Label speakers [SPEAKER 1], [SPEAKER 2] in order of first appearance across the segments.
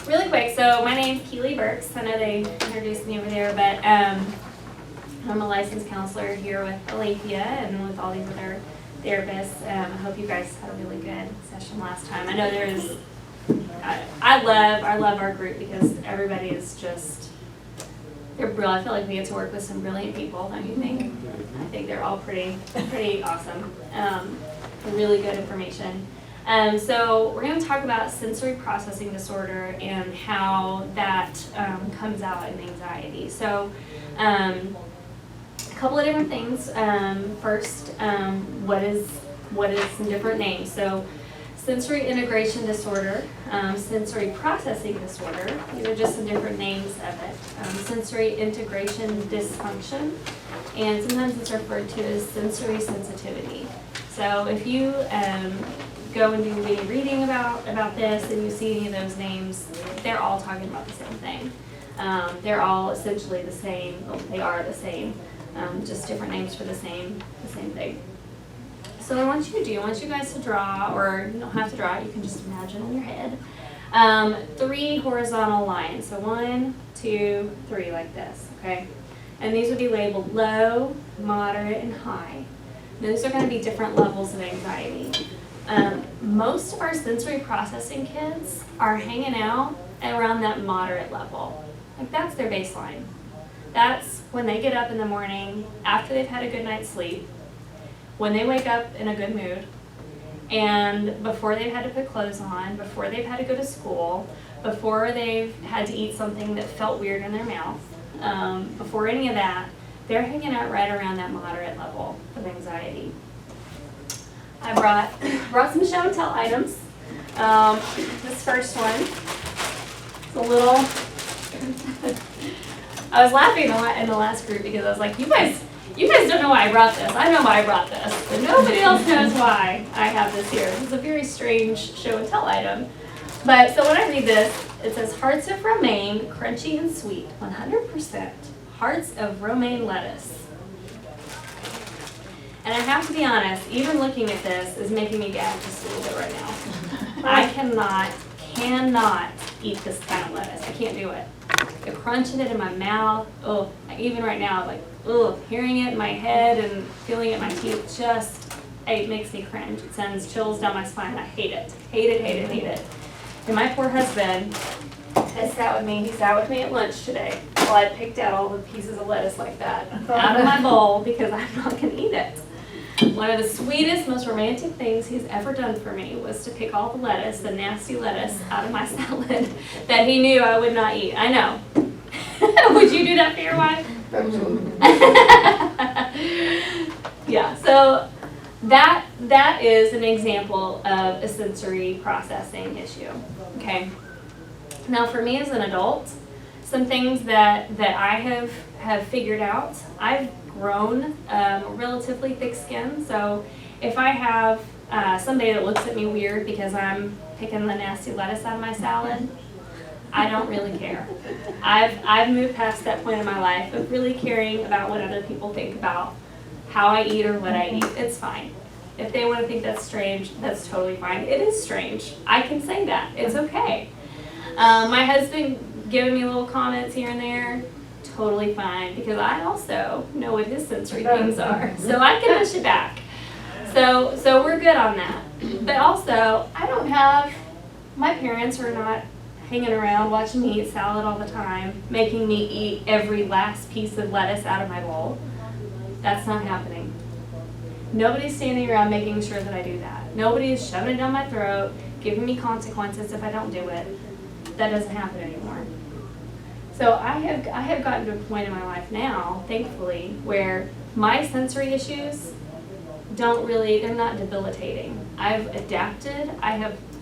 [SPEAKER 1] really quick, so my name's Keely Burks. I know they introduced me over there, but I'm a licensed counselor here with Alethia and with all these other therapists. I hope you guys had a really good session last time. I know there's, I love our group because everybody is just, they're brilliant. I feel like we get to work with some brilliant people, don't you think? I think they're all pretty awesome. Really good information. So we're going to talk about sensory processing disorder and how that comes out in anxiety. So a couple of different things. First, what is some different names? So sensory integration disorder, sensory processing disorder. These are just some different names of it. Sensory integration dysfunction, and sometimes it's referred to as sensory sensitivity. So if you go and do any reading about this and you see any of those names, they're all talking about the same thing. They're all essentially the same. Well, they are the same, just different names for the same thing. So I want you guys to draw, or you don't have to draw it, you can just imagine in your head, 3 horizontal lines. So 1, 2, 3, like this, okay? And these would be labeled low, moderate, and high. Those are going to be different levels of anxiety. Most of our sensory processing kids are hanging out around that moderate level. Like that's their baseline. That's when they get up in the morning after they've had a good night's sleep, when they wake up in a good mood, and before they've had to put clothes on, before they've had to go to school, before they've had to eat something that felt weird in their mouth, before any of that, they're hanging out right around that moderate level of anxiety. I brought some show and tell items. This first one is a little, I was laughing in the last group because I was like, you guys don't know why I brought this. I know why I brought this, but nobody else knows why I have this here. This is a very strange show and tell item. But so when I read this, it says hearts of romaine, crunchy and sweet, 100%. Hearts of romaine lettuce. And I have to be honest, even looking at this is making me gag just a little bit right now. I cannot eat this kind of lettuce. I can't do it. The crunch in it in my mouth, oh, even right now, like, oh, hearing it in my head and feeling it in my teeth, it makes me cringe. It sends chills down my spine. I hate it. Hate it. And my poor husband has sat with me. He sat with me at lunch today while I picked out all the pieces of lettuce like that out of my bowl because I'm not going to eat it. One of the sweetest, most romantic things he's ever done for me was to pick all the lettuce, the nasty lettuce, out of my salad that he knew I would not eat. I know. Would you do that for your wife? Yeah, so that is an example of a sensory processing issue. Okay. Now for me as an adult, some things that I have figured out, I've grown relatively thick skin, so if I have somebody that looks at me weird because I'm picking the nasty lettuce out of my salad, I don't really care. I've moved past that point in my life of really caring about what other people think about how I eat or what I eat. It's fine. If they want to think that's strange, that's totally fine. It is strange. I can say that. It's okay. My husband giving me little comments here and there, totally fine, because I also know what his sensory things are, so I can push it back. So we're good on that. But also, my parents are not hanging around watching me eat salad all the time, making me eat every last piece of lettuce out of my bowl. That's not happening. Nobody's standing around making sure that I do that. Nobody is shoving it down my throat, giving me consequences if I don't do it. That doesn't happen anymore. So I have gotten to a point in my life now, thankfully, where my sensory issues they're not debilitating. I've adapted. I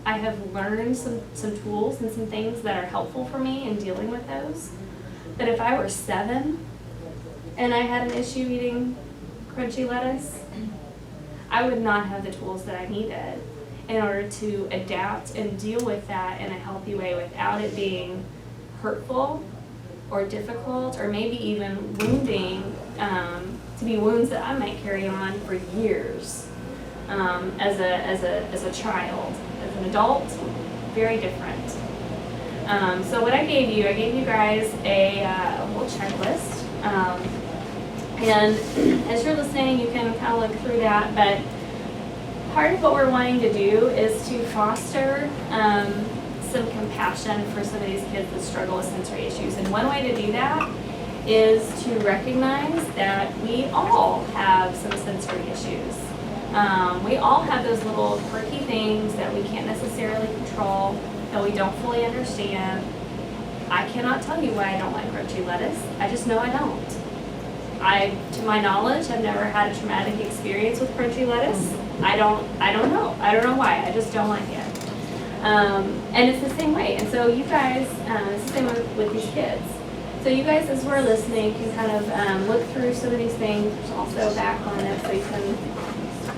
[SPEAKER 1] have learned some tools and some things that are helpful for me in dealing with those. But if I were 7 and I had an issue eating crunchy lettuce, I would not have the tools that I needed in order to adapt and deal with that in a healthy way without it being hurtful or difficult or maybe even wounding, to be wounds that I might carry on for years as a child. As an adult, very different. So what I gave you guys a whole checklist. And as you're listening, you can kind of look through that, but part of what we're wanting to do is to foster some compassion for some of these kids that struggle with sensory issues. And one way to do that is to recognize that we all have some sensory issues. We all have those little quirky things that we can't necessarily control, that we don't fully understand. I cannot tell you why I don't like crunchy lettuce. I just know I don't. To my knowledge, I've never had a traumatic experience with crunchy lettuce. I don't know. I don't know why. I just don't like it. And it's the same way. And so you guys, it's the same with these kids. So you guys, as we're listening, can kind of look through some of these things. There's also back on it, so you can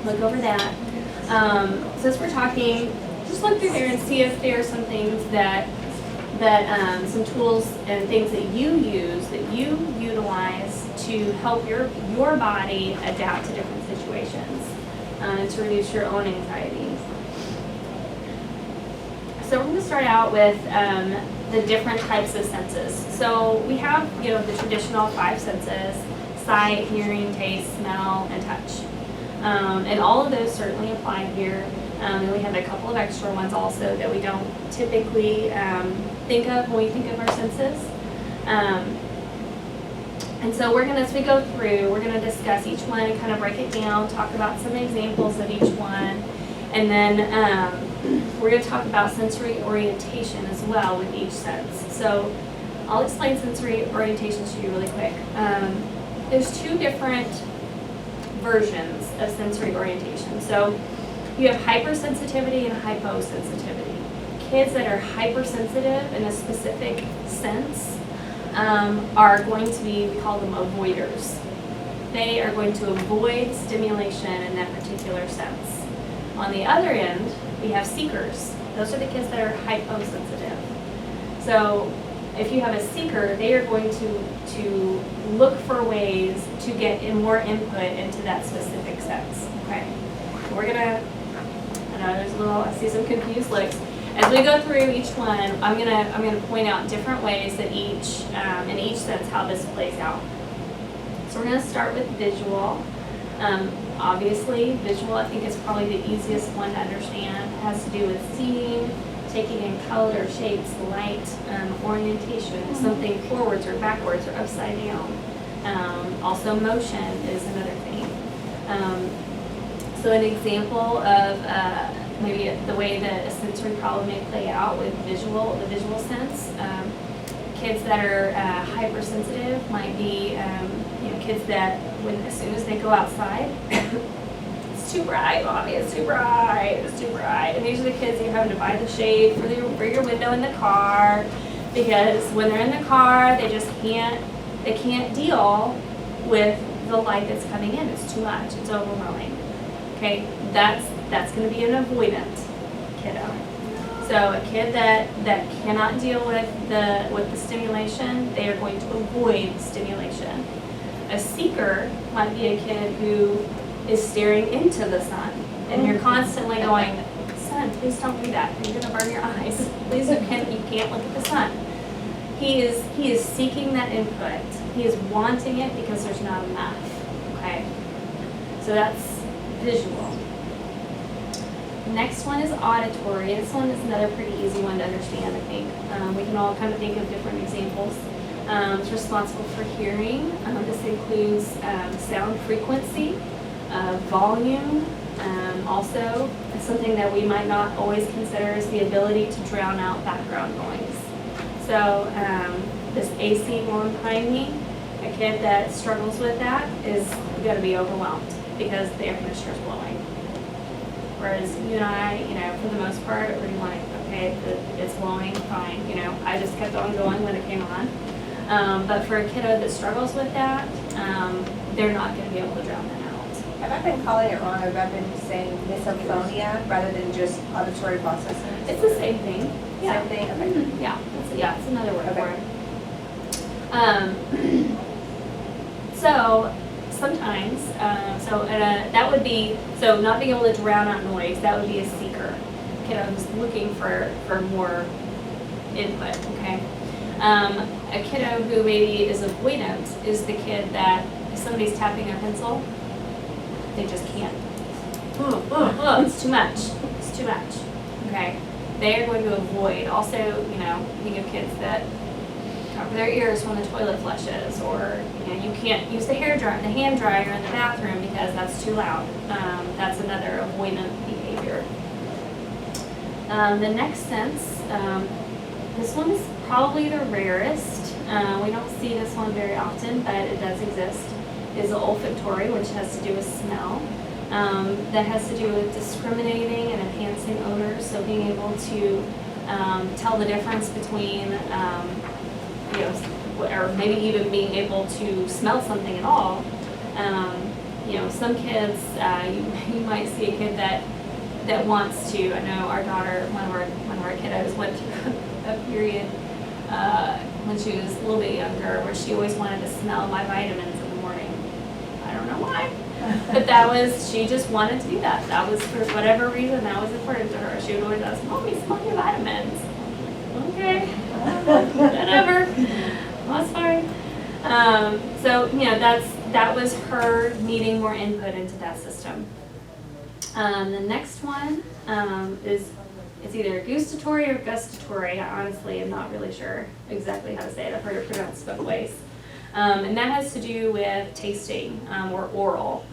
[SPEAKER 1] look over that. So as we're talking, just look through there and see if there are some things that some tools and things that you use, that you utilize to help your body adapt to different situations and to reduce your own anxieties. So we're going to start out with the different types of senses. So we have, the traditional 5 senses: sight, hearing, taste, smell, and touch. And all of those certainly apply here. And we have a couple of extra ones also that we don't typically think of when we think of our senses. And so as we go through, we're going to discuss each one and kind of break it down, talk about some examples of each one, and then we're going to talk about sensory orientation as well with each sense. So I'll explain sensory orientation to you really quick. There's 2 different versions of sensory orientation. So you have hypersensitivity and hyposensitivity. Kids that are hypersensitive in a specific sense are going to be, we call them avoiders. They are going to avoid stimulation in that particular sense. On the other end, we have seekers. Those are the kids that are hyposensitive. So if you have a seeker, they are going to look for ways to get more input into that specific sense. Okay, we're gonna. I know there's I see some confused looks. As we go through each one, I'm gonna point out different ways that in each sense how this plays out. So we're gonna start with visual. Obviously, visual I think is probably the easiest one to understand. It has to do with seeing, taking in color, shapes, light, orientation, something forwards or backwards or upside down. Also motion is another thing. So an example of maybe the way that a sensory problem may play out with the visual sense. Kids that are hypersensitive might be kids that as soon as they go outside, it's too bright, Mommy, it's too bright, it's too bright. And these are the kids that you're having to buy the shade for your window in the car, because when they're in the car, they can't deal with the light that's coming in. It's too much, it's overwhelming. Okay, that's going to be an avoidant kiddo. So a kid that cannot deal with the stimulation, they are going to avoid stimulation. A seeker might be a kid who is staring into the sun, and you're constantly going, "Sun, please don't do that. You're going to burn your eyes. Please, you can't look at the sun." He is seeking that input. He is wanting it because there's not enough. Okay, so that's visual. Next one is auditory. This one is another pretty easy one to understand, I think. We can all kind of think of different examples. It's responsible for hearing. This includes sound frequency, volume. Also, something that we might not always consider is the ability to drown out background noise. So this AC one behind me, a kid that struggles with that is going to be overwhelmed because the air conditioner is blowing. Whereas you and I, for the most part, we're like, okay, it's blowing, fine. I just kept on going when it came on. But for a kiddo that struggles with that, they're not going to be able to drown that out.
[SPEAKER 2] Have I been calling it wrong? Have I been saying misophonia rather than just auditory processing?
[SPEAKER 1] It's the same thing. Yeah.
[SPEAKER 2] Same thing? Okay.
[SPEAKER 1] Mm-hmm. Yeah, it's another word for it. So sometimes, that would be, so not being able to drown out noise, that would be a seeker. Kiddo who's looking for more input, okay? A kiddo who maybe is avoidant is the kid that if somebody's tapping their pencil, they just can't. It's too much. It's too much. Okay. They are going to avoid. Also, you know, think of kids that cover their ears when the toilet flushes, or you know, you can't use the hand dryer in the bathroom because that's too loud. That's another avoidant behavior. The next sense, this one is probably the rarest. We don't see this one very often, but it does exist, is the olfactory, which has to do with smell. That has to do with discriminating and enhancing odors, so being able to tell the difference between, you know, or maybe even being able to smell something at all. You know, some kids, you might see a kid that wants to. I know our daughter, one of our kiddos, went through a period when she was a little bit younger where she always wanted to smell my vitamins in the morning. I don't know why. But she just wanted to do that. That was, for whatever reason, that was important to her. She would always ask, Mommy, smell your vitamins. Okay, whatever, that's fine. So, you know, that was her needing more input into that system. The next one it's either gustatory or gustatory. I honestly am not really sure exactly how to say it. I've heard it pronounced both ways. And that has to do with tasting or oral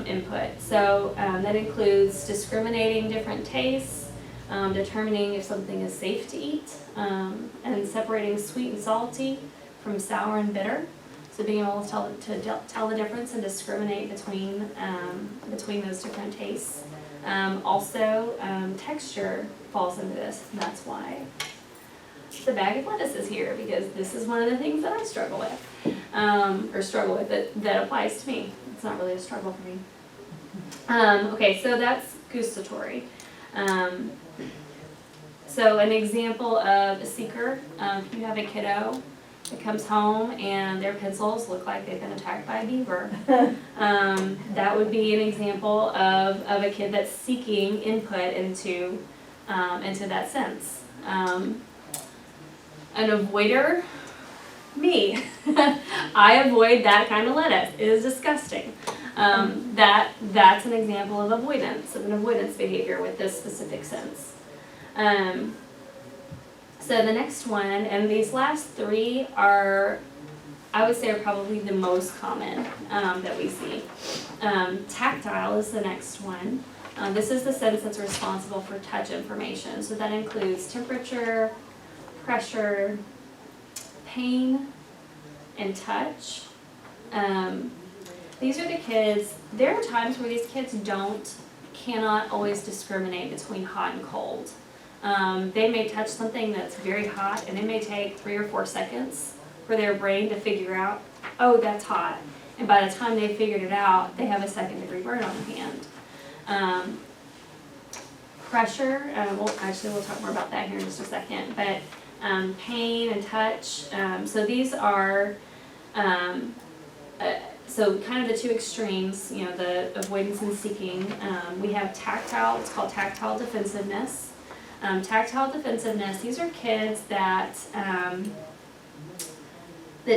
[SPEAKER 1] input. So that includes discriminating different tastes, determining if something is safe to eat, and separating sweet and salty from sour and bitter. So being able to tell the difference and discriminate between those different tastes. Also, texture falls into this, and that's why the bag of lettuce is here, because this is one of the things that I struggle with, that applies to me. It's not really a struggle for me. Okay, so that's gustatory. So an example of a seeker, if you have a kiddo that comes home and their pencils look like they've been attacked by a beaver, that would be an example of a kid that's seeking input into that sense. An avoider, me. I avoid that kind of lettuce. It is disgusting. That's an example of an avoidance behavior with this specific sense. So the next one, and these last three are, I would say, are probably the most common that we see. Tactile is the next one. This is the sense that's responsible for touch information. So that includes temperature, pressure, pain, and touch. These are the kids, there are times where these kids cannot always discriminate between hot and cold. They may touch something that's very hot, and it may take 3 or 4 seconds for their brain to figure out, oh, that's hot. And by the time they figured it out, they have a second-degree burn on their hand. Pressure, we'll talk more about that here in just a second, but pain and touch, so these are, so kind of the two extremes, you know, the avoidance and seeking. We have tactile, it's called tactile defensiveness. Tactile defensiveness, these are kids that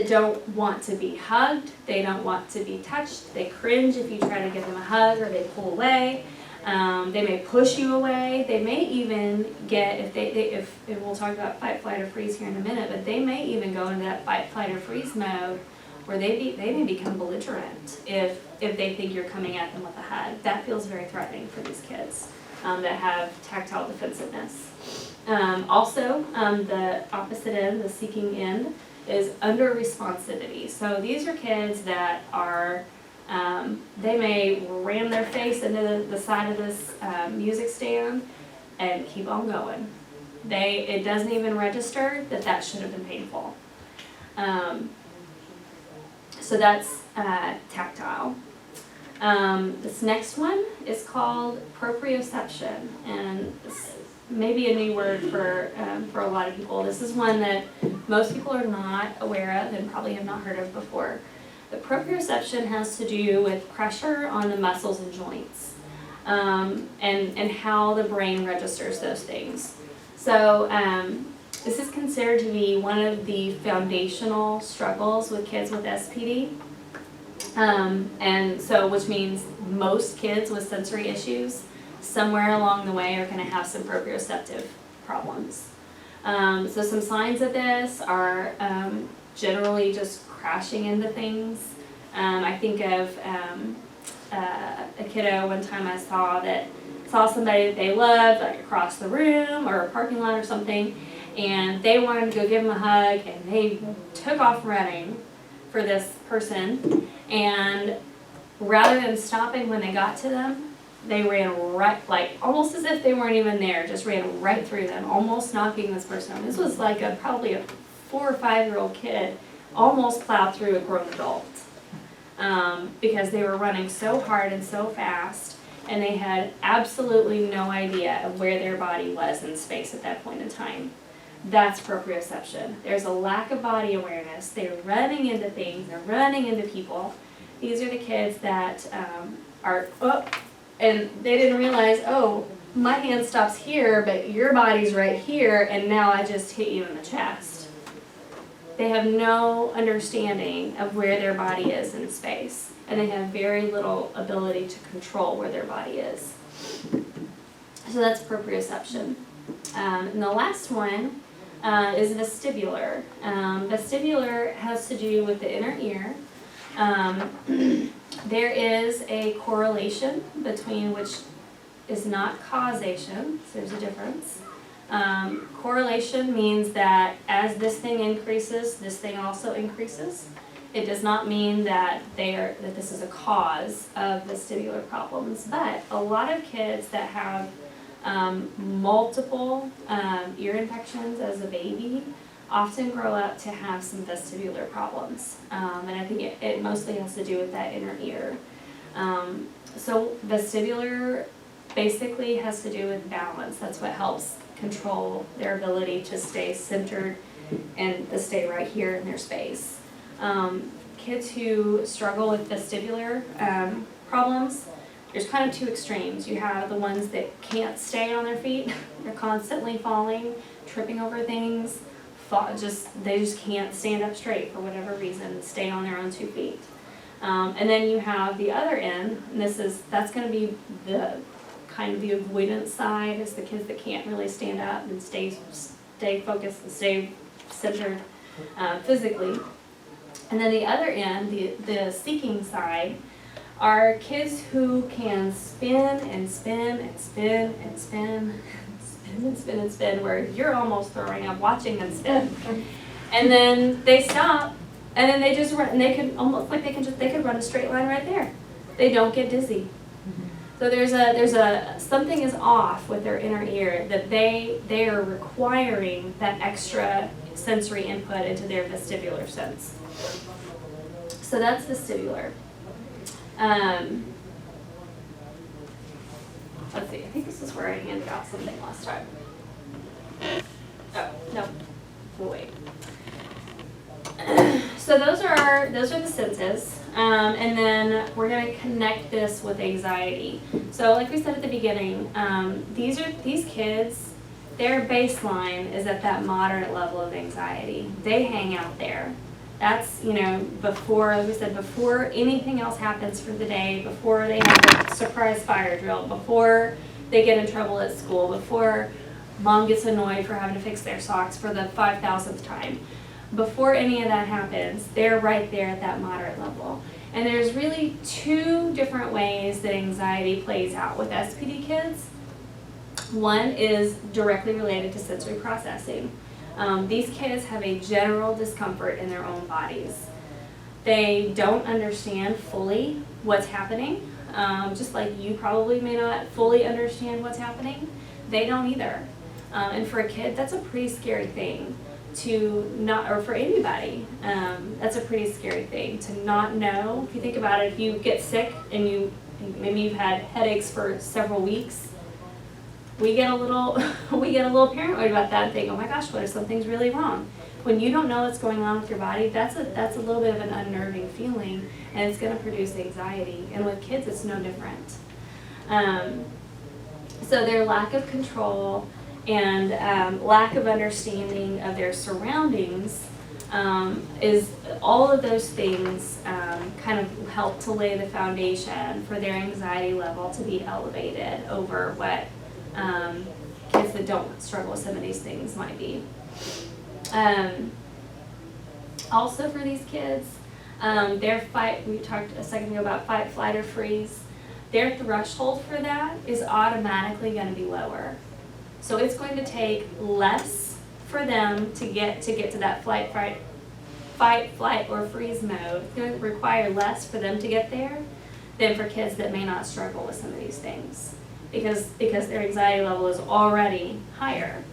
[SPEAKER 1] don't want to be hugged, they don't want to be touched, they cringe if you try to give them a hug, or they pull away. They may push you away. They may even get, if we'll talk about fight, flight, or freeze here in a minute, but they may even go into that fight, flight, or freeze mode where they may become belligerent if they think you're coming at them with a hug. That feels very threatening for these kids that have tactile defensiveness. Also, the opposite end, the seeking end, is under responsivity. So these are kids that are, they may ram their face into the side of this music stand and keep on going. It doesn't even register that should have been painful. So that's tactile. This next one is called proprioception, and this may be a new word for a lot of people. This is one that most people are not aware of and probably have not heard of before. The proprioception has to do with pressure on the muscles and joints, and how the brain registers those things. So This is considered to be one of the foundational struggles with kids with SPD. And so, which means most kids with sensory issues somewhere along the way are going to have some proprioceptive problems. So some signs of this are generally just crashing into things. I think of a kiddo one time I saw somebody that they loved, like across the room or a parking lot or something, and they wanted to go give them a hug, and they took off running for this person, and rather than stopping when they got to them, they ran right, like almost as if they weren't even there, just ran right through them, almost knocking this person over. This was like probably a 4 or 5-year-old kid, almost plowed through a grown adult, because they were running so hard and so fast, and they had absolutely no idea of where their body was in space at that point in time. That's proprioception. There's a lack of body awareness. They're running into things. They're running into people. These are the kids that are, and they didn't realize, oh, my hand stops here, but your body's right here, and now I just hit you in the chest. They have no understanding of where their body is in space, and they have very little ability to control where their body is. So that's proprioception. And the last one is vestibular. Vestibular has to do with the inner ear. There is a correlation between, which is not causation, so there's a difference. Correlation means that as this thing increases, this thing also increases. It does not mean that that this is a cause of vestibular problems, but a lot of kids that have multiple ear infections as a baby often grow up to have some vestibular problems, and I think it mostly has to do with that inner ear. So vestibular basically has to do with balance. That's what helps control their ability to stay centered and to stay right here in their space. Kids who struggle with vestibular problems, there's kind of two extremes. You have the ones that can't stay on their feet. They're constantly falling, tripping over things. They just can't stand up straight for whatever reason, stay on their own 2 feet. And then you have the other end, and that's going to be the kind of the avoidance side, is the kids that can't really stand up and stay focused and stay centered physically. And then the other end, the seeking side, are kids who can spin and spin and spin and spin, spin and spin and spin, where you're almost throwing up watching them spin. And then they stop, and then they just run, and they can almost like they could run a straight line right there. They don't get dizzy. So there's something is off with their inner ear, that they are requiring that extra sensory input into their vestibular sense. So that's vestibular. Let's see, I think this is where I handed out something last time. Oh, no, we'll wait. So those are the senses, and then we're going to connect this with anxiety. So like we said at the beginning, these kids, their baseline is at that moderate level of anxiety. They hang out there. That's, before, as we said, before anything else happens for the day, before they have a surprise fire drill, before they get in trouble at school, before mom gets annoyed for having to fix their socks for the 5,000th time. Before any of that happens, they're right there at that moderate level. And there's really 2 different ways that anxiety plays out with SPD kids. One is directly related to sensory processing. These kids have a general discomfort in their own bodies. They don't understand fully what's happening, just like you probably may not fully understand what's happening. They don't either. And for a kid, that's a pretty scary thing or for anybody, that's a pretty scary thing to not know. If you think about it, if you get sick and maybe you've had headaches for several weeks, we get a little paranoid about that and think, oh my gosh, what if something's really wrong? When you don't know what's going on with your body, that's a little bit of an unnerving feeling, and it's going to produce anxiety. And with kids, it's no different. So their lack of control and lack of understanding of their surroundings is all of those things kind of help to lay the foundation for their anxiety level to be elevated over what kids that don't struggle with some of these things might be. Also for these kids, their fight, we talked a second ago about fight, flight, or freeze, their threshold for that is automatically going to be lower. So it's going to take less for them to get to that fight, flight, or freeze mode. It's going to require less for them to get there than for kids that may not struggle with some of these things, because their anxiety level is already higher.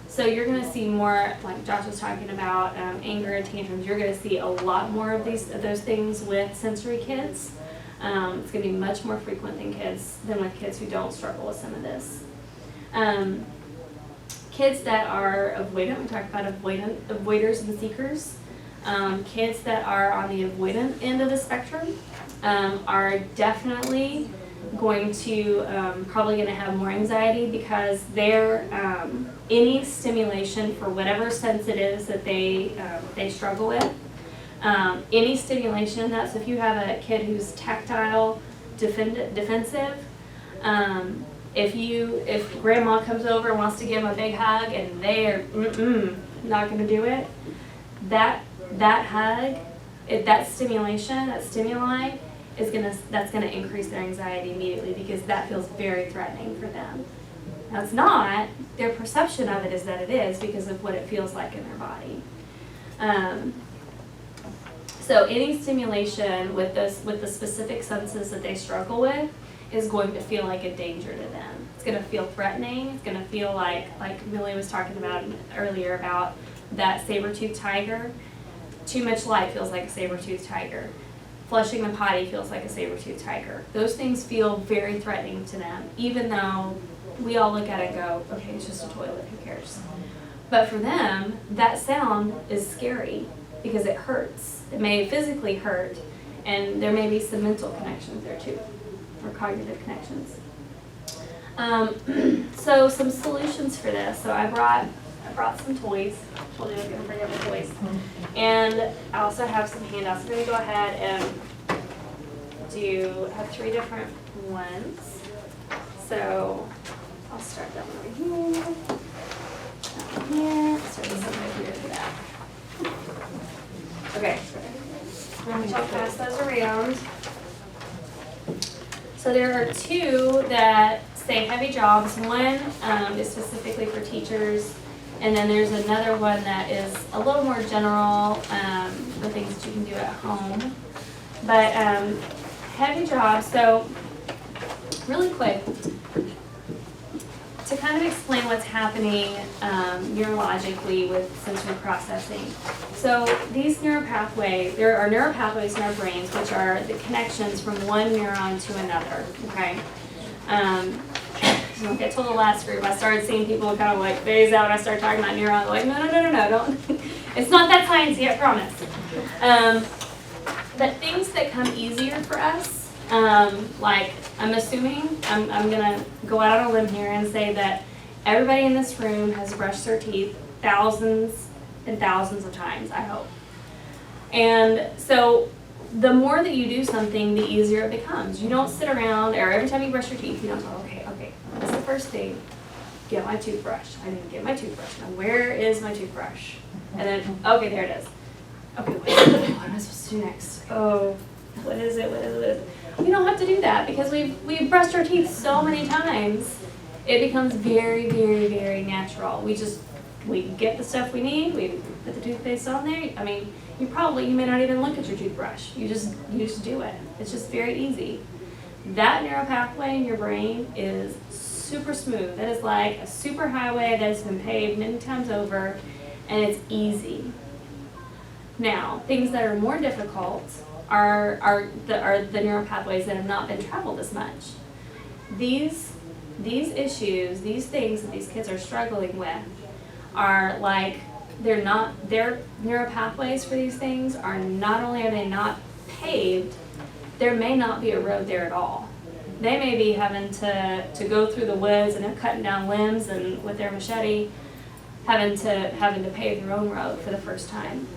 [SPEAKER 1] So you're going to see more, like Josh was talking about, anger and tantrums. You're going to see a lot more of those things with sensory kids. It's going to be much more frequent than with kids who don't struggle with some of this. Kids that are avoidant, we talked about avoiders and seekers. Kids that are on the avoidant end of the spectrum are definitely going to probably going to have more anxiety, because they're any stimulation for whatever sense it is that they struggle with. Any stimulation in that. So if you have a kid who's tactile, defensive, if grandma comes over and wants to give them a big hug and they're not going to do it, that hug, that stimulation, that stimuli that's gonna increase their anxiety immediately, because that feels very threatening for them. Now it's not. Their perception of it is that it is, because of what it feels like in their body. So any stimulation with the specific senses that they struggle with is going to feel like a danger to them. It's going to feel threatening. It's going to feel like Millie was talking about earlier about that saber-toothed tiger. Too much light feels like a saber-toothed tiger. Flushing the potty feels like a saber-toothed tiger. Those things feel very threatening to them, even though we all look at it and go, okay, it's just a toilet, who cares? But for them, that sound is scary because it hurts. It may physically hurt, and there may be some mental connections there too, or cognitive connections. So some solutions for this. So I brought some toys. I told you I was going to bring up the toys. And I also have some handouts. I'm going to go ahead and have 3 different ones. So I'll start that one over here. That one here. Start this one over here for that. Okay. I'll pass those around. So there are 2 that say heavy jobs. One is specifically for teachers, and then there's another one that is a little more general for things that you can do at home. But heavy jobs, so really quick, to kind of explain what's happening neurologically with sensory processing. So these neuropathways, there are neuropathways in our brains which are the connections from one neuron to another, okay? So I told the last group, I started seeing people kind of like phase out and I started talking about neurons, like, no, don't, it's not that sciencey, I promise. But things that come easier for us, like I'm assuming, I'm gonna go out on a limb here and say that everybody in this room has brushed their teeth thousands and thousands of times, I hope. And so the more that you do something, the easier it becomes. You don't sit around, or every time you brush your teeth, you don't go, okay, what's the first thing? Get my toothbrush. I need to get my toothbrush. Now where is my toothbrush? And then, okay, there it is. Okay, what am I supposed to do next? Oh, what is it? We don't have to do that because we've brushed our teeth so many times. It becomes very, very, very natural. We get the stuff we need. We put the toothpaste on there. I mean, you may not even look at your toothbrush. You just do it. It's just very easy. That neural pathway in your brain is super smooth. That is like a super highway that has been paved many times over, and it's easy. Now, things that are more difficult are the neural pathways that have not been traveled as much. These issues, these things that these kids are struggling with are like, their neural pathways for these things are not only are they not paved, there may not be a road there at all. they may be having to go through the woods and they're cutting down limbs and with their machete, having to pave their own road for the first time.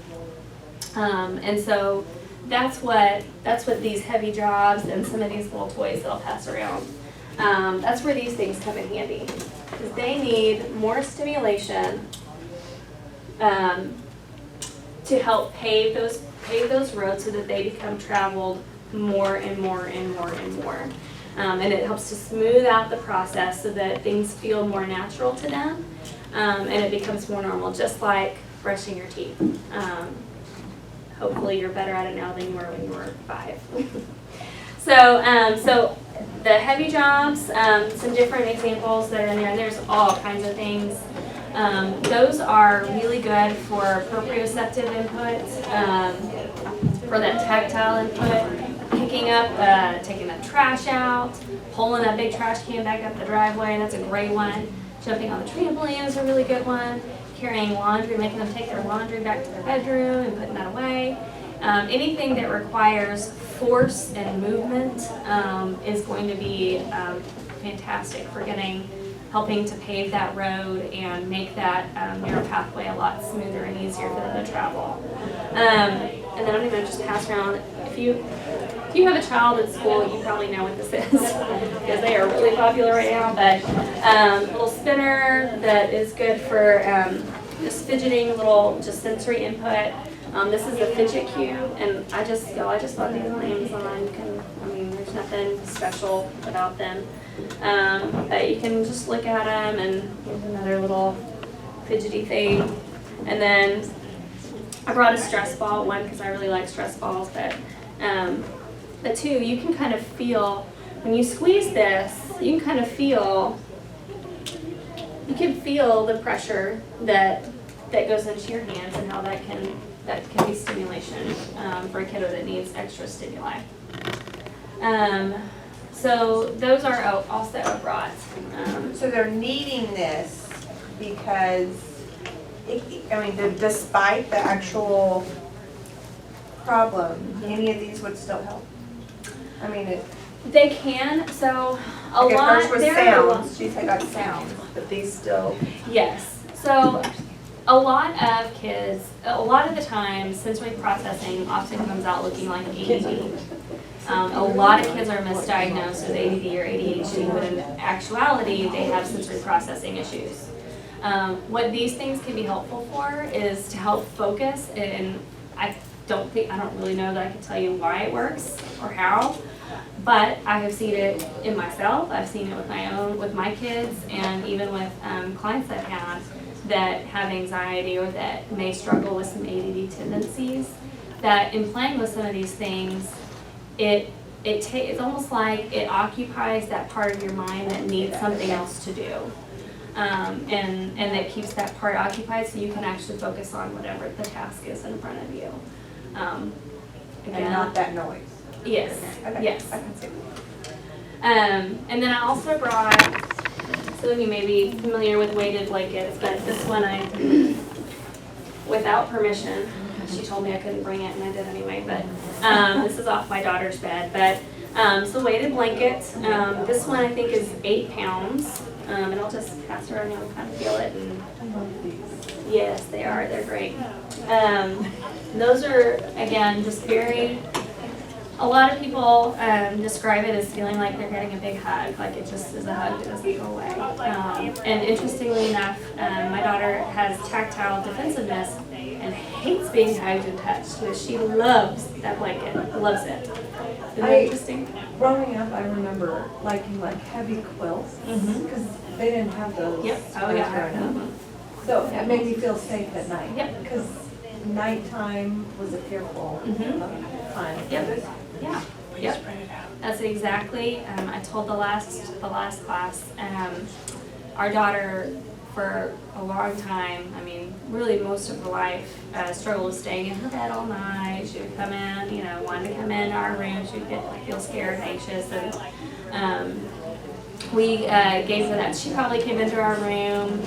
[SPEAKER 1] And so that's what these heavy jobs and some of these little toys that I'll pass around, that's where these things come in handy. Because they need more stimulation to help pave those roads so that they become traveled more and more and more and more. And it helps to smooth out the process so that things feel more natural to them, and it becomes more normal, just like brushing your teeth. Hopefully you're better at it now than you were when you were 5. So the heavy jobs, some different examples that are in there, and there's all kinds of things. Those are really good for proprioceptive input, for that tactile input, picking up, taking the trash out, pulling that big trash can back up the driveway, that's a great one. Jumping on the trampoline is a really good one. Carrying laundry, making them take their laundry back to their bedroom and putting that away. Anything that requires force and movement is going to be fantastic for helping to pave that road and make that narrow pathway a lot smoother and easier for them to travel. And then I'm going to just pass around, if you have a child at school, you probably know what this is because they are really popular right now, but a little spinner that is good for just fidgeting, just sensory input. This is a fidget cube, and I just bought these on Amazon. There's nothing special about them, but you can just look at them, and here's another little fidgety thing. And then I brought a stress ball, one because I really like stress balls, but two, you can kind of feel, when you squeeze this, you can feel the pressure that goes into your hands and how that can be stimulation for a kiddo that needs extra stimuli. So those are also brought.
[SPEAKER 2] So they're needing this because, despite the actual problem, any of these would still help.
[SPEAKER 1] They can. So a
[SPEAKER 2] like
[SPEAKER 1] lot.
[SPEAKER 2] First was sounds. She said got sounds, but these still.
[SPEAKER 1] Yes. So a lot of the time, sensory processing often comes out looking like ADD. A lot of kids are misdiagnosed with ADD or ADHD, but in actuality, they have sensory processing issues. What these things can be helpful for is to help focus, and I don't really know that I can tell you why it works or how, but I have seen it in myself. I've seen it with my kids, and even with clients I've had that have anxiety or that may struggle with some ADD tendencies, that in playing with some of these things, it's almost like it occupies that part of your mind that needs something else to do. And that keeps that part occupied so you can actually focus on whatever the task is in front of you.
[SPEAKER 2] And not that noise.
[SPEAKER 1] Yes,
[SPEAKER 2] Okay.
[SPEAKER 1] yes.
[SPEAKER 2] I can see.
[SPEAKER 1] And then I also brought, some of you may be familiar with weighted blankets, but this one without permission, she told me I couldn't bring it and I did anyway, but this is off my daughter's bed. But so weighted blanket, this one I think is 8 pounds, and I'll just pass it around and kind of feel it. And
[SPEAKER 2] I love these.
[SPEAKER 1] yes, they are, they're great. Those are, again, just a lot of people describe it as feeling like they're getting a big hug, like it just is a hug that doesn't go away. And interestingly enough, my daughter has tactile defensiveness and hates being hugged and touched, but she loves that blanket, loves it. Isn't that interesting?
[SPEAKER 2] Growing up, I remember liking heavy quilts because they didn't have those.
[SPEAKER 1] Yep. Oh yeah.
[SPEAKER 2] Growing up. So it made me feel safe at night.
[SPEAKER 1] Yep.
[SPEAKER 2] Because nighttime was a fearful time.
[SPEAKER 1] Yep. Yeah. Yep. That's exactly. I told the last class. Our daughter, for a long time, really most of her life, struggled with staying in her bed all night. She would come in, wanted to come in our room. She would feel scared and anxious, and we gave her that. She probably came into our room,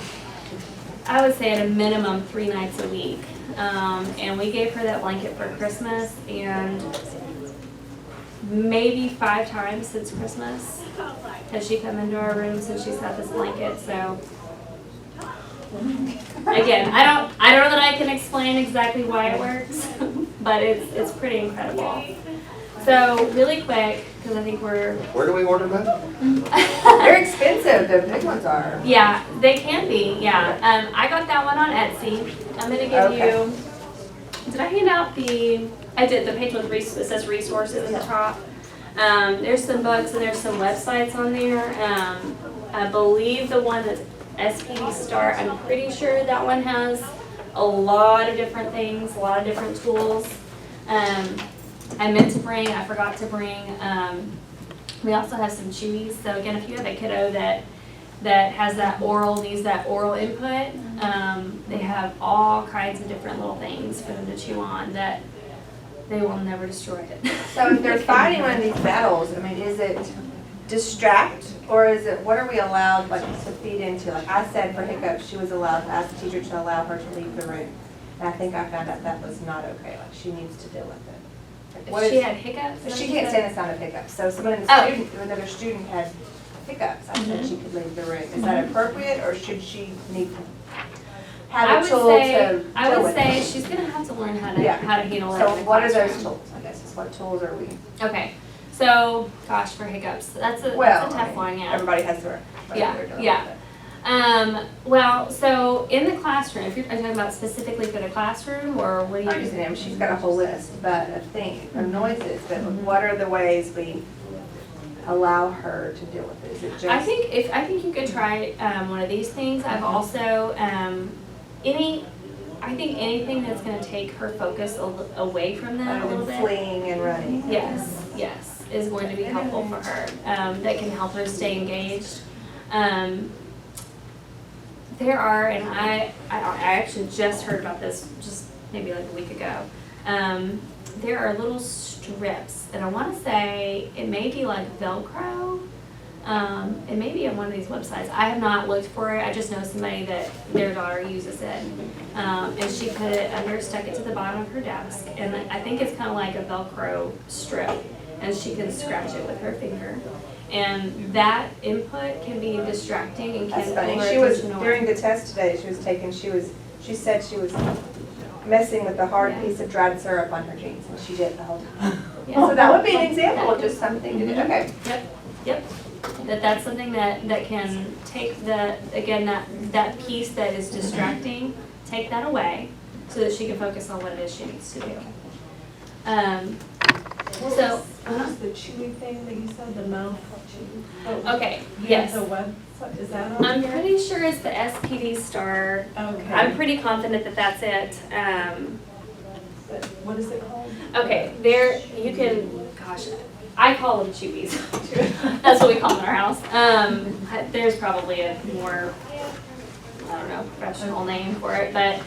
[SPEAKER 1] I would say at a minimum 3 nights a week. And we gave her that blanket for Christmas, and maybe 5 times since Christmas has she come into our room since she's had this blanket. So again, I don't know that I can explain exactly why it works, but it's pretty incredible. So really quick, because I think we're
[SPEAKER 3] Where do we order them?
[SPEAKER 2] They're expensive, the big ones are.
[SPEAKER 1] yeah, they can be, yeah. I got that one on Etsy. I'm gonna give
[SPEAKER 2] Okay.
[SPEAKER 1] you. Did I hand out the? I did. The page with it says resources at the top. There's some books and there's some websites on there. I believe the one that's SPD Start. I'm pretty sure that one has a lot of different things, a lot of different tools. I meant to bring. I forgot to bring. We also have some chewies. So again, if you have a kiddo that has that oral, needs that oral input, they have all kinds of different little things for them to chew on that they will never destroy it.
[SPEAKER 2] So if they're fighting one of these battles, I mean, is it distract or is it, what are we allowed like to feed into? Like I said for hiccups, she was allowed to ask the teacher to allow her to leave the room. And I think I found out that was not okay, like she needs to deal with it. Like, what
[SPEAKER 1] If she
[SPEAKER 2] is-
[SPEAKER 1] had hiccups?
[SPEAKER 2] She can't stand the sound of hiccups, so someone in the
[SPEAKER 1] Oh.
[SPEAKER 2] student, another student had hiccups, I said she could leave the room. Is that appropriate, or should she need to have a tool to deal with
[SPEAKER 1] I would say
[SPEAKER 2] it?
[SPEAKER 1] she's gonna have to learn how
[SPEAKER 2] Yeah.
[SPEAKER 1] to handle it
[SPEAKER 2] So
[SPEAKER 1] in the
[SPEAKER 2] what are
[SPEAKER 1] classroom.
[SPEAKER 2] those tools, I guess, is what tools are we?
[SPEAKER 1] Okay, so, gosh, for hiccups, that's a
[SPEAKER 2] Well,
[SPEAKER 1] tough one, yeah.
[SPEAKER 2] Everybody has their.
[SPEAKER 1] Yeah, yeah. Well, so in the classroom, if you're talking about specifically for the classroom, or what do
[SPEAKER 2] I'm
[SPEAKER 1] you?
[SPEAKER 2] using them, she's got a whole list, but of things, of noises, but what are the ways we allow her to deal with it? Is it just?
[SPEAKER 1] I think you could try one of these things. I've also I think anything that's going to take her focus away from that a little bit.
[SPEAKER 2] Fleeing and running.
[SPEAKER 1] Yes, is going to be helpful for her. That can help her stay engaged. There are, and I actually just heard about this just maybe like a week ago. There are little strips, and I want to say it may be like Velcro. It may be on one of these websites. I have not looked for it. I just know somebody that their daughter uses it. And she put it stuck it to the bottom of her desk. And I think it's kind of like a Velcro strip. And she can scratch it with her finger. And that input can be distracting and
[SPEAKER 2] That's
[SPEAKER 1] can
[SPEAKER 2] funny.
[SPEAKER 1] pull her
[SPEAKER 2] She was,
[SPEAKER 1] attention away.
[SPEAKER 2] during the test today, she said she was messing with the hard
[SPEAKER 1] Yeah.
[SPEAKER 2] piece of dried syrup on her jeans, and she did it the whole time.
[SPEAKER 1] Yeah.
[SPEAKER 2] So that would be an example of just something to do, okay.
[SPEAKER 1] Yep. That's something that can take that piece that is distracting, take that away so that she can focus on what it is she needs to do.
[SPEAKER 4] What was the chewy thing that you said, the mouth chewy?
[SPEAKER 1] Okay,
[SPEAKER 4] You
[SPEAKER 1] yes.
[SPEAKER 4] have the website, is that on
[SPEAKER 1] I'm
[SPEAKER 4] here?
[SPEAKER 1] pretty sure it's the SPD Star.
[SPEAKER 4] Okay.
[SPEAKER 1] I'm pretty confident that that's it.
[SPEAKER 4] But what is it called?
[SPEAKER 1] Okay, there, you can, gosh, I call them chewies. That's what we call them in our house. There's probably a more, I don't know, professional name for it, but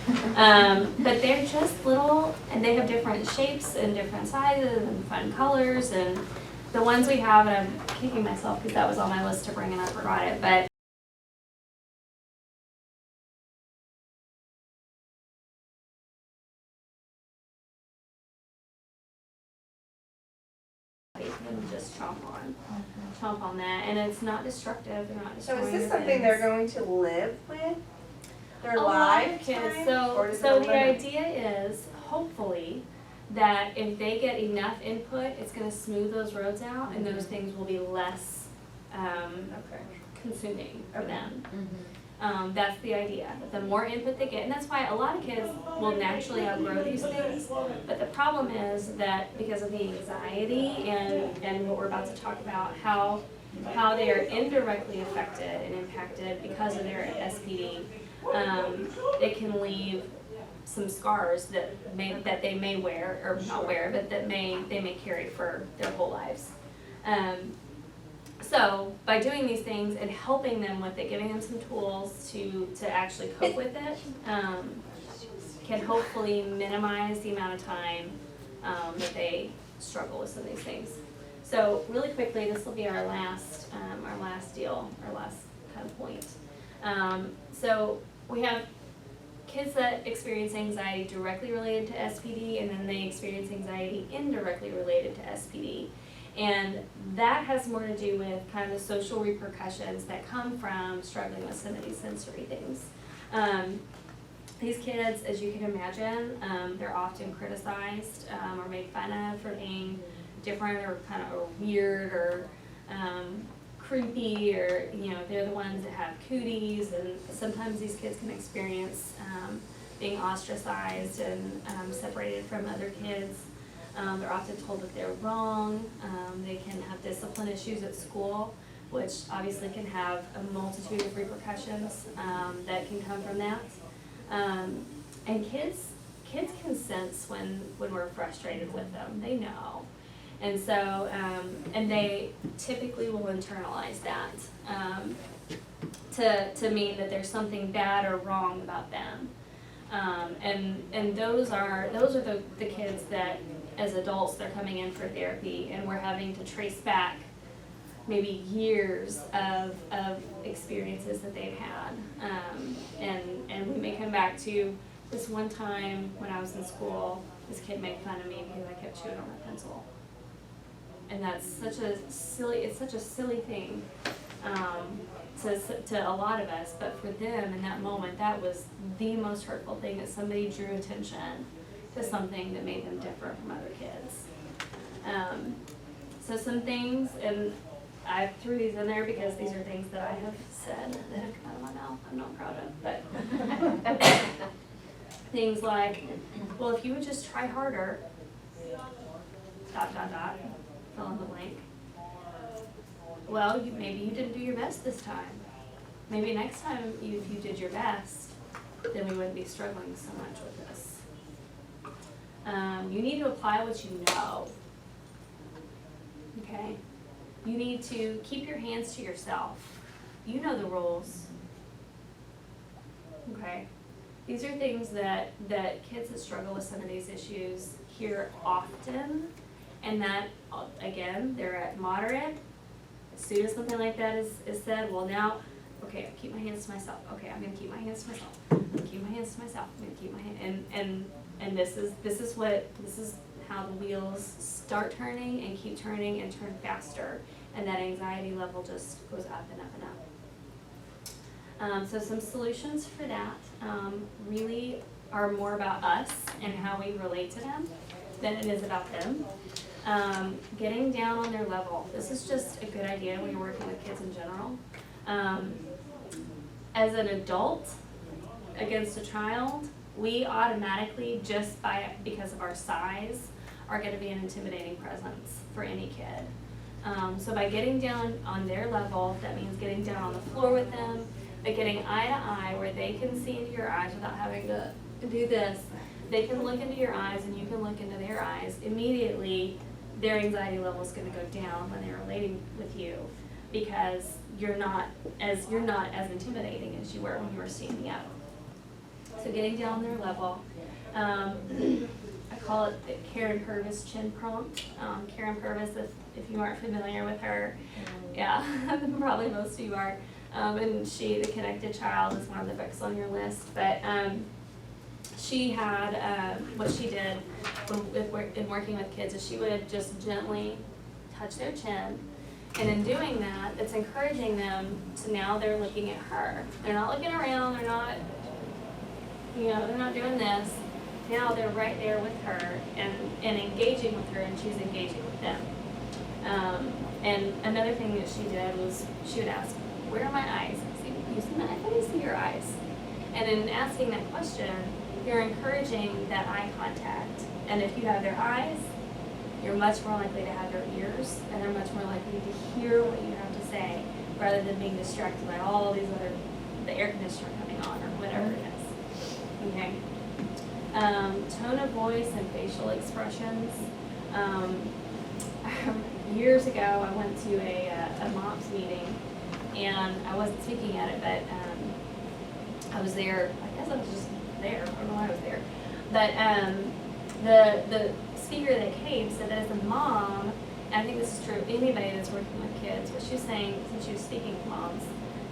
[SPEAKER 1] they're just little, and they have different shapes and different sizes and fun colors, and the ones we have, and I'm kicking myself because that was on my list to bring and I forgot it, but and just chomp on that, and it's not destructive, they're not
[SPEAKER 2] So
[SPEAKER 1] destroying
[SPEAKER 2] is this
[SPEAKER 1] your
[SPEAKER 2] something
[SPEAKER 1] things.
[SPEAKER 2] they're going to live with? Their
[SPEAKER 1] A lot of
[SPEAKER 2] lifetime?
[SPEAKER 1] kids,
[SPEAKER 2] Or does
[SPEAKER 1] so
[SPEAKER 2] it
[SPEAKER 1] the
[SPEAKER 2] limit?
[SPEAKER 1] idea is, hopefully, that if they get enough input, it's gonna smooth those roads out, and those things will be less,
[SPEAKER 2] Okay.
[SPEAKER 1] consuming for
[SPEAKER 2] Okay.
[SPEAKER 1] them. That's the idea, that the more input they get, and that's why a lot of kids will naturally outgrow these things, but the problem is that because of the anxiety and what we're about to talk about, how they are indirectly affected and impacted because of their SPD, it can leave some scars that they may wear, or not wear, but that they may carry for their whole lives. So by doing these things and helping them with it, giving them some tools to actually cope with it, can hopefully minimize the amount of time that they struggle with some of these things. So really quickly, this will be our last deal, our last kind of point. So we have kids that experience anxiety directly related to SPD, and then they experience anxiety indirectly related to SPD. And that has more to do with kind of the social repercussions that come from struggling with some of these sensory things. These kids, as you can imagine, they're often criticized or made fun of for being different or kind of or weird or creepy, or they're the ones that have cooties, and sometimes these kids can experience being ostracized and separated from other kids. They're often told that they're wrong. They can have discipline issues at school, which obviously can have a multitude of repercussions that can come from that. And kids can sense when we're frustrated with them. They know. And so, and they typically will internalize that to mean that there's something bad or wrong about them. And those are the kids that, as adults, they're coming in for therapy, and we're having to trace back maybe years of experiences that they've had. And we may come back to this one time when I was in school, this kid made fun of me because I kept chewing on my pencil. And that's such a silly thing to a lot of us, but for them in that moment, that was the most hurtful thing, that somebody drew attention to something that made them different from other kids. So some things, and I threw these in there because these are things that I have said that have come out of my mouth I'm not proud of, but things like, well, if you would just try harder, ... fill in the blank. Well, maybe you didn't do your best this time. Maybe next time if you did your best, then we wouldn't be struggling so much with this. You need to apply what you know. Okay? You need to keep your hands to yourself. You know the rules. Okay? These are things that kids that struggle with some of these issues hear often, and that, again, they're at moderate. As soon as something like that is said, well now, okay, I keep my hands to myself. Okay, I'm gonna keep my hands to myself. I'm gonna keep my hands to myself. I'm gonna keep my hand, and this is how the wheels start turning and keep turning and turn faster, and that anxiety level just goes up and up and up. So some solutions for that really are more about us and how we relate to them than it is about them. Getting down on their level. This is just a good idea when you're working with kids in general. As an adult against a child, we automatically, just because of our size, are going to be an intimidating presence for any kid. So by getting down on their level, that means getting down on the floor with them, but getting eye to eye where they can see into your eyes without having to do this. They can look into your eyes and you can look into their eyes. Immediately, their anxiety level is going to go down when they're relating with you, because you're not as intimidating as you were when you were standing up. So getting down their level. I call it the Karen Purvis chin prompt. Karen Purvis, if you aren't familiar with her, yeah, probably most of you are. And The Connected Child is one of the books on your list. But she had, what she did in working with kids is she would just gently touch their chin. And in doing that, it's encouraging them to, now they're looking at her. They're not looking around, they're not doing this. Now they're right there with her and engaging with her, and she's engaging with them. And another thing that she did was she would ask, where are my eyes? You see my eyes? Let me see your eyes. And in asking that question, you're encouraging that eye contact. And if you have their eyes, you're much more likely to have their ears, and they're much more likely to hear what you have to say, rather than being distracted by all these the air conditioner coming on or whatever it is. Okay. Tone of voice and facial expressions. Years ago, I went to a MOPS meeting, and I wasn't speaking at it, but I was there. I guess I was just there. I don't know why I was there. But the speaker that came said that as a mom, and I think this is true of anybody that's working with kids, but she was saying, since she was speaking to moms,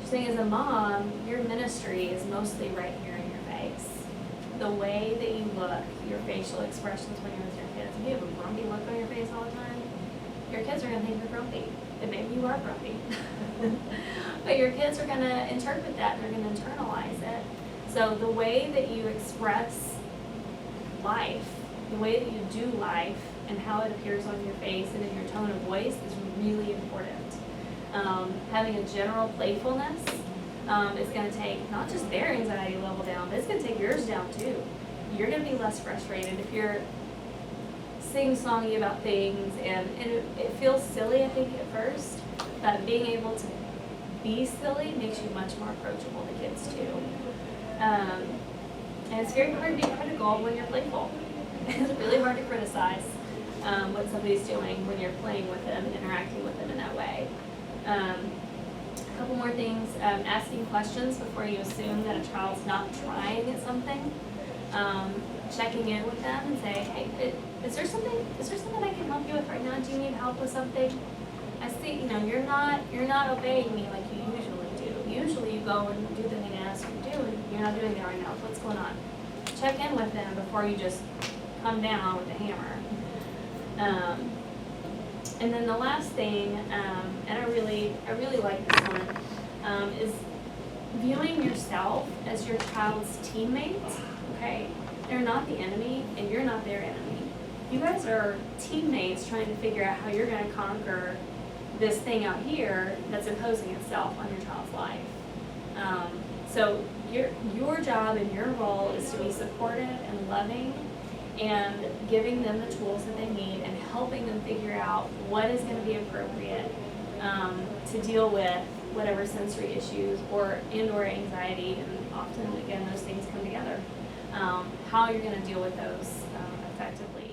[SPEAKER 1] she's saying as a mom, your ministry is mostly right here in your face. The way that you look, your facial expressions when you're with your kids. If you have a grumpy look on your face all the time, your kids are gonna think you're grumpy, and maybe you are grumpy. But your kids are gonna interpret that, and they're gonna internalize it. So the way that you express life, the way that you do life, and how it appears on your face and in your tone of voice is really important. Having a general playfulness is going to take not just their anxiety level down, but it's going to take yours down too. You're going to be less frustrated if you're sing-songy about things, and it feels silly, I think, at first, but being able to be silly makes you much more approachable to kids too. And it's very hard to be critical when you're playful. It's really hard to criticize what somebody's doing when you're playing with them, interacting with them in that way. A couple more things, asking questions before you assume that a child's not trying at something. Checking in with them and say, hey, is there something I can help you with right now? Do you need help with something? I see, you're not obeying me like you usually do. Usually you go and do the thing I ask you to do, and you're not doing that right now. What's going on? Check in with them before you just come down with a hammer. And then the last thing, and I really like this one, is viewing yourself as your child's teammate. Okay, they're not the enemy, and you're not their enemy. You guys are teammates trying to figure out how you're going to conquer this thing out here that's imposing itself on your child's life. So your job and your role is to be supportive and loving, and giving them the tools that they need and helping them figure out what is going to be appropriate to deal with whatever sensory issues or anxiety, and often, again, those things come together. How you're going to deal with those effectively.